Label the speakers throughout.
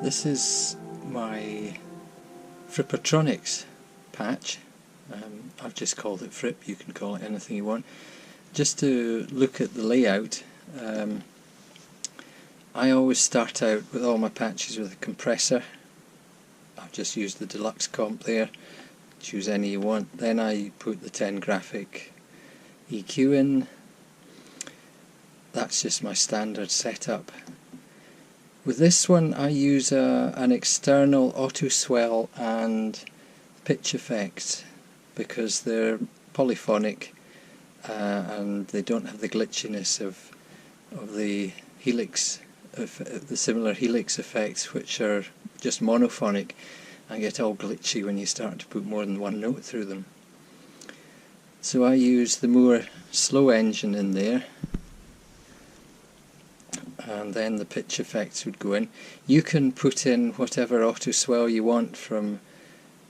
Speaker 1: This is my Frippertronics patch. I've just called it Fripp, you can call it anything you want. Just to look at the layout, I always start out with all my patches with a compressor. I've just used the deluxe comp there, choose any you want. Then I put the 10 graphic EQ in. That's just my standard setup. With this one I use an external auto swell and pitch effects because they're polyphonic and they don't have the glitchiness of the Helix, the similar Helix effects, which are just monophonic and get all glitchy when you start to put more than one note through them. So I use the more slow engine in there, and then the pitch effects would go in. You can put in whatever auto swell you want from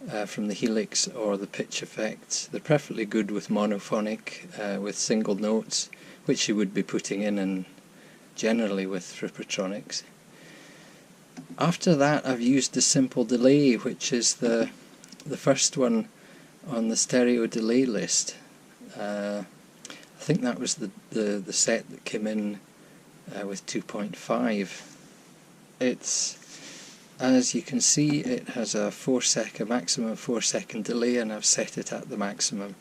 Speaker 1: the Helix or the pitch effects. They're perfectly good with monophonic, with single notes, which you would be putting in generally with Frippertronics. After that I've used the simple delay, which is the first one on the stereo delay list. I think that was the set that came in with 2.5. It's, as you can see, it has a maximum 4-second delay, and I've set it at the maximum.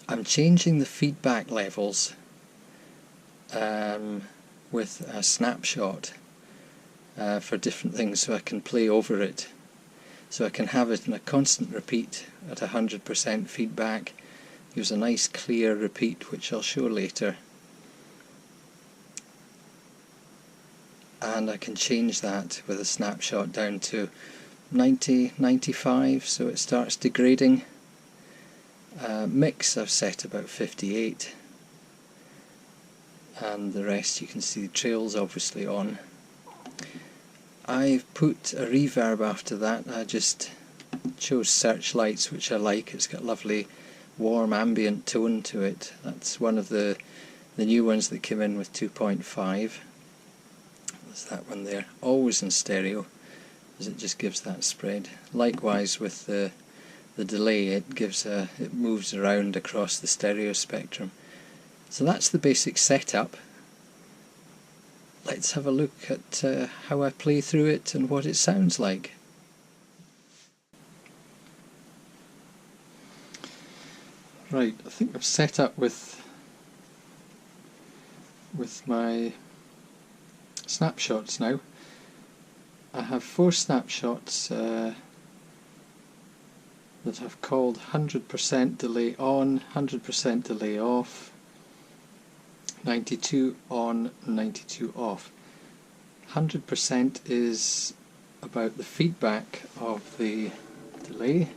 Speaker 1: I'm changing the feedback levels with a Snapshot for different things, so I can play over it. So I can have it in a constant repeat at 100% feedback. Gives a nice clear repeat, which I'll show later. And I can change that with a Snapshot down to 90, 95, so it starts degrading. Mix I've set about 58, and the rest you can see the trails obviously on. I've put a reverb after that. I just chose Searchlights, which I like. It's got lovely warm ambient tone to it. That's one of the new ones that came in with 2.5. There's that one there, always in stereo, as it just gives that spread. Likewise with the delay, it moves around across the stereo spectrum. So that's the basic setup. Let's have a look at how I play through it and what it sounds like. Right, I think I've set up with my snapshots now. I have 4 snapshots that I've called 100% delay on, 100% delay off, 92 on, 92 off. 100% is about the feedback of the delay.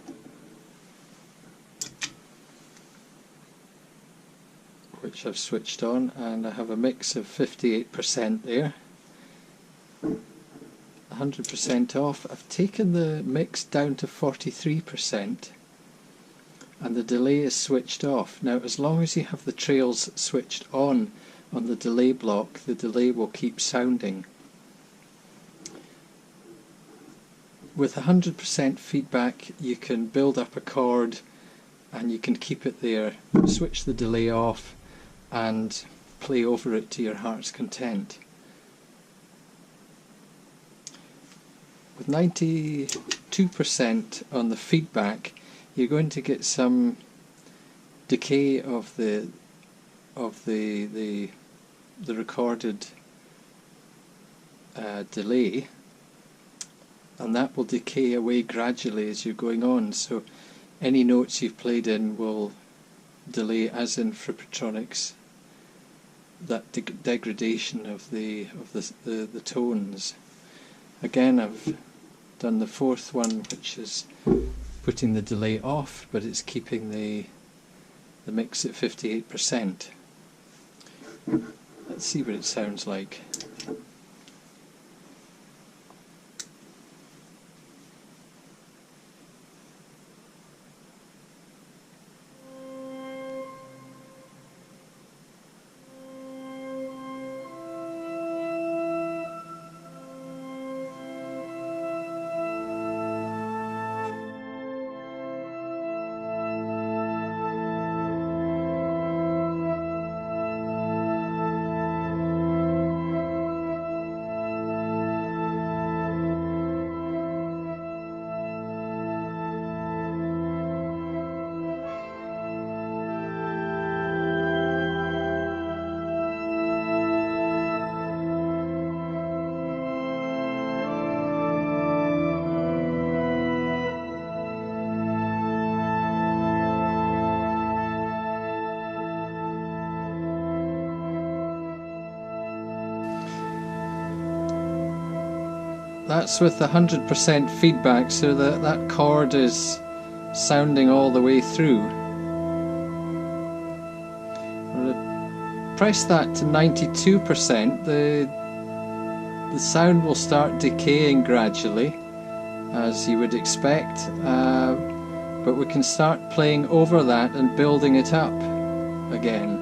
Speaker 1: Which I've switched on, and I have a mix of 58% there. 100% off. I've taken the mix down to 43% and the delay is switched off. Now as long as you have the trails switched on the delay block, the delay will keep sounding. With 100% feedback you can build up a chord and you can keep it there, switch the delay off and play over it to your heart's content. With 92% on the feedback, you're going to get some decay of the recorded delay, and that will decay away gradually as you're going on. So any notes you've played in will delay, as in Frippertronics, that degradation of the tones. Again, I've done the 4th one, which is putting the delay off, but it's keeping the mix at 58%. Let's see what it sounds like. that's with 100% feedback, so that chord is sounding all the way through. Press that to 92%, the sound will start decaying gradually, as you would expect, but we can start playing over that and building it up again.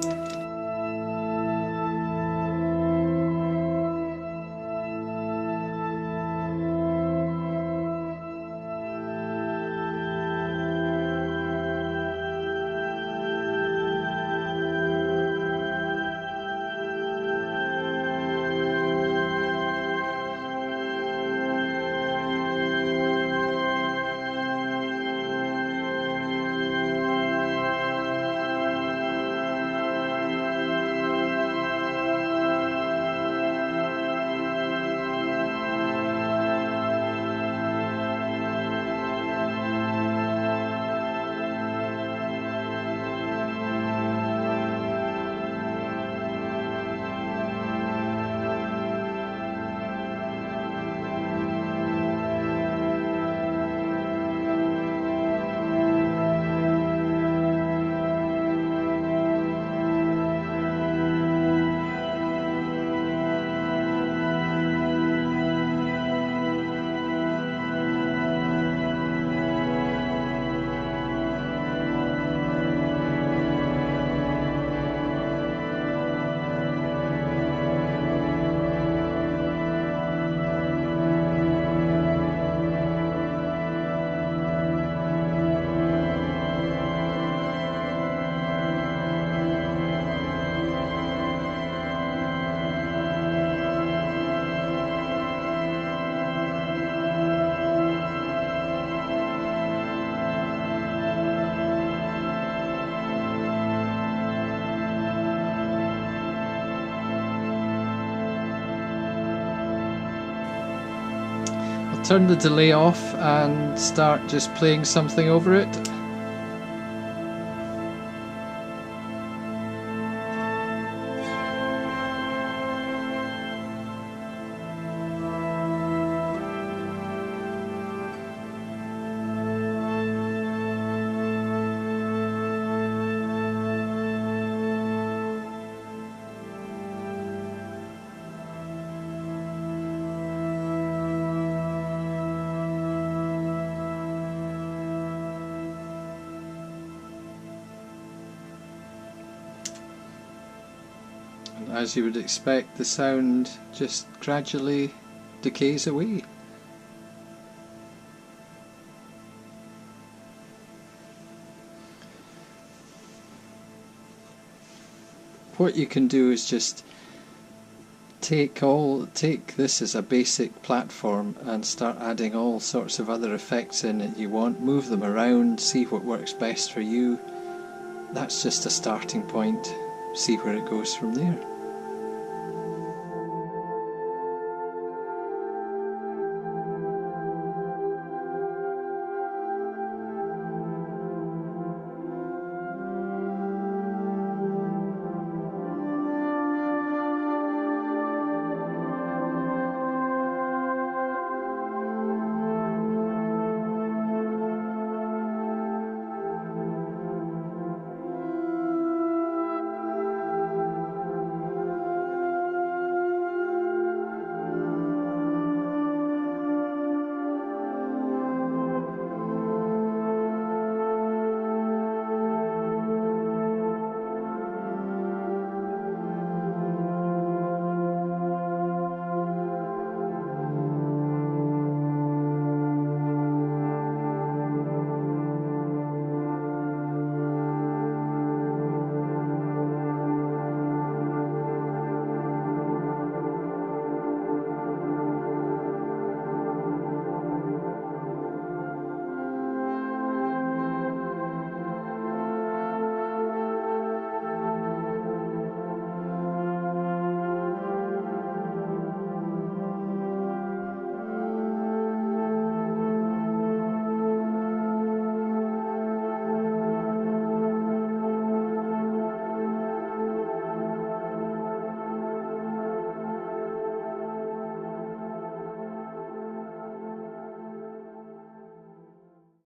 Speaker 1: Turn the delay off and start just playing something over it. As you would expect, the sound just gradually decays away. What you can do is just take this as a basic platform and start adding all sorts of other effects in it you want, move them around, see what works best for you. That's just a starting point, see where it goes from there.